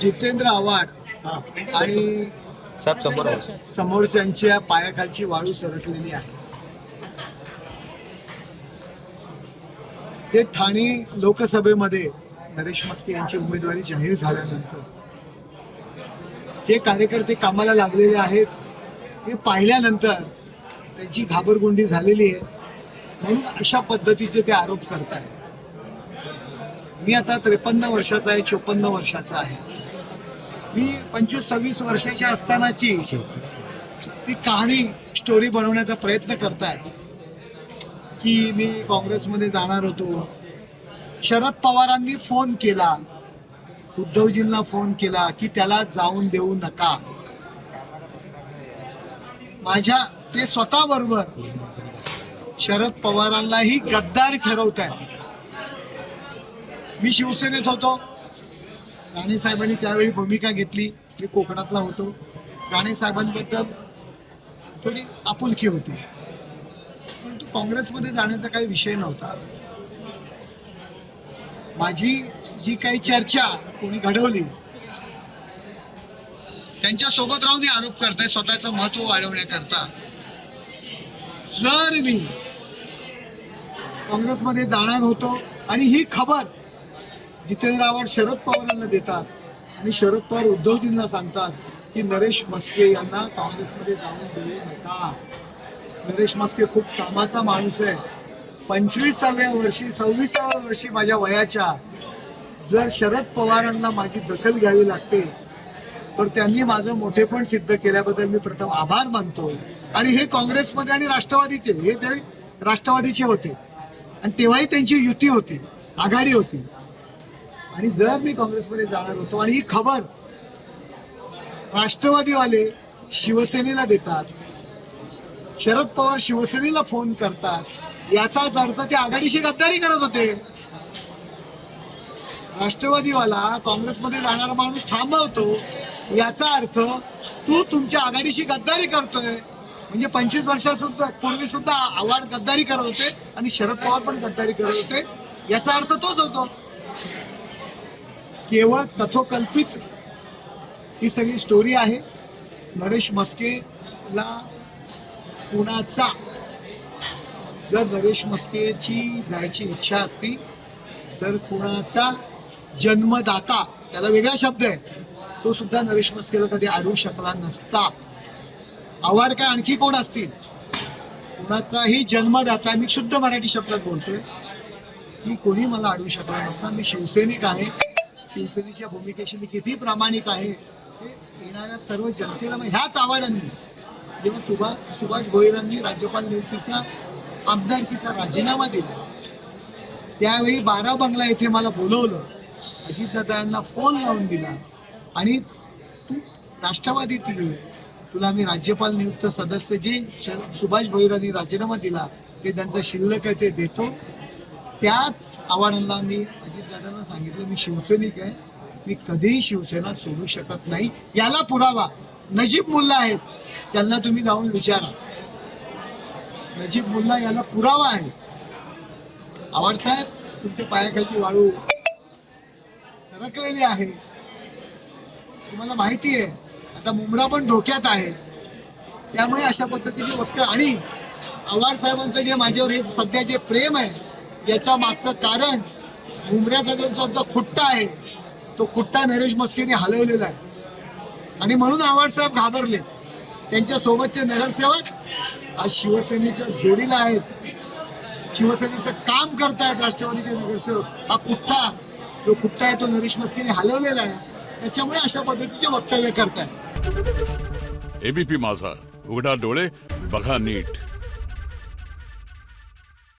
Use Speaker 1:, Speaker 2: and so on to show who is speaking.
Speaker 1: जितेंद्र आव्हाड आणि समोरच्यांच्या पायाखालची वाळू सरकलेली आहे. ते ठाणे लोकसभेमध्ये नरेश म्हस्के यांची उमेदवारी जाहीर झाल्यानंतर जे कार्यकर्ते कामाला लागलेले आहेत हे पाहिल्यानंतर त्यांची घाबरगुंडी झालेली आहे, म्हणून अशा पद्धतीचे ते आरोप करतायत. मी आता 53 वर्षाचा आहे, 54 वर्षाचा आहे. मी 25-26 वर्षाच्या असतानाची ती कहाणी स्टोरी बनवण्याचा प्रयत्न करतायत की मी काँग्रेसमध्ये जाणार होतो. शरद पवारांनी फोन केला, उद्धवजींना फोन केला की त्याला जाऊन देऊ नका. माझ्या ते स्वतः बरोबर शरद पवारांनाही गद्दार ठरवत आहे. मी शिवसेनेत होतो, राणे साहेबांनी त्यावेळी भूमिका घेतली. मी कोकणातला होतो, राणे साहेबांबद्दल थोडी आपुलकी होती, परंतु काँग्रेसमध्ये जाण्याचा काही विषय नव्हता. माझी जी काही चर्चा कोणी घडवली त्यांच्या सोबत राहून मी आरोप करताय स्वतःचं महत्व वाढवण्याकरता. जर मी काँग्रेसमध्ये जाणार होतो आणि ही खबर जितेंद्र आव्हाड शरद पवारांना देतात आणि शरद पवार उद्धवजींना सांगतात की नरेश म्हस्के यांना काँग्रेसमध्ये जाऊन देऊ नका. नरेश म्हस्के खूप कामाचा माणूस आहे. 25व्या वर्षी 26व्या वर्षी माझ्या वयाच्या जर शरद पवारांना माझी दखल घ्यावी लागते तर त्यांनी माझं मोठेपण सिद्ध केल्याबद्दल मी प्रथम आभार मानतो. आणि हे काँग्रेसमध्ये आणि राष्ट्रवादीचे, हे तरी राष्ट्रवादीचे होते आणि तेव्हाही त्यांची युती होती, आघाडी होती. आणि जर मी काँग्रेसमध्ये जाणार होतो आणि ही खबर राष्ट्रवादीवाले शिवसेनेला देतात, शरद पवार शिवसेनेला फोन करतात, याचाच अर्थ ते आघाडीशी गद्दारी करत होते. राष्ट्रवादीवाला काँग्रेसमध्ये जाणारा माणूस थांबवतो, याचा अर्थ तू तुमच्या आघाडीशी गद्दारी करतोय. म्हणजे 25 वर्षापूर्वी सुद्धा आव्हाड गद्दारी करत होते आणि शरद पवार पण गद्दारी करत होते, याचा अर्थ तोच होतो. केवळ तथोकल्पित ही सगळी स्टोरी आहे. नरेश म्हस्केला कुणाचा जर नरेश म्हस्केची जायची इच्छा असती तर कुणाचा जन्मदाता, त्याला वेगळा शब्द आहे, तो सुद्धा नरेश म्हस्केला कधी अडवू शकला नसता. आव्हाड काय आणखी कोण असतील, कुणाचाही जन्मदाता, मी शुद्ध मराठी शब्दात बोलतोय, की कोणी मला अडवू शकला नसता. मी शिवसैनिक आहे, शिवसेनेच्या भूमिकेशी मी किती प्रामाणिक आहे हे येणाऱ्या सर्व जनतेला. ह्याच आव्हाडांनी जेव्हा सुभाष भोईरांनी राज्यपाल नियुक्तीचा आमदारकीचा राजीनामा दिला त्यावेळी 12 बंगला येथे मला बोलवलं, अजितदादा यांना फोन लावून दिला आणि तू राष्ट्रवादीत ये, तुला मी राज्यपाल नियुक्त सदस्य जे सुभाष भोईरांनी राजीनामा दिला ते त्यांचं शिल्लक आहे ते देतो. त्याच आव्हाडांना मी अजितदादांना सांगितलं मी शिवसैनिक आहे, मी कधीही शिवसेना सोडू शकत नाही. याला पुरावा नजीब मुल्ला आहेत, त्यांना तुम्ही जाऊन विचारा. नजीब मुल्ला याला पुरावा आहे. आव्हाड साहेब, तुमच्या पायाखालची वाळू सरकलेली आहे, तुम्हाला माहिती आहे. आता मुंब्रा पण धोक्यात आहे. त्यामुळे अशा पद्धतीचे वक्तव्य आणि आव्हाड साहेबांचं जे माझ्यावर हे सध्या जे प्रेम आहे याच्या मागचं कारण मुंब्र्याचा जो खुट्टा आहे तो खुट्टा नरेश म्हस्केने हलवलेला आहे. आणि म्हणून आव्हाड साहेब घाबरले. त्यांच्या सोबतचे नगरसेवक आज शिवसेनेच्या जोडीला आहेत, शिवसेनेचं काम करतायत राष्ट्रवादीचे नगरसेवक. हा खुट्टा आहे तो नरेश म्हस्केने हलवलेला आहे, त्याच्यामुळे अशा पद्धतीचे वक्तव्य करतायत.
Speaker 2: एबीपी माझा, उघडा डोळे बघा नीट.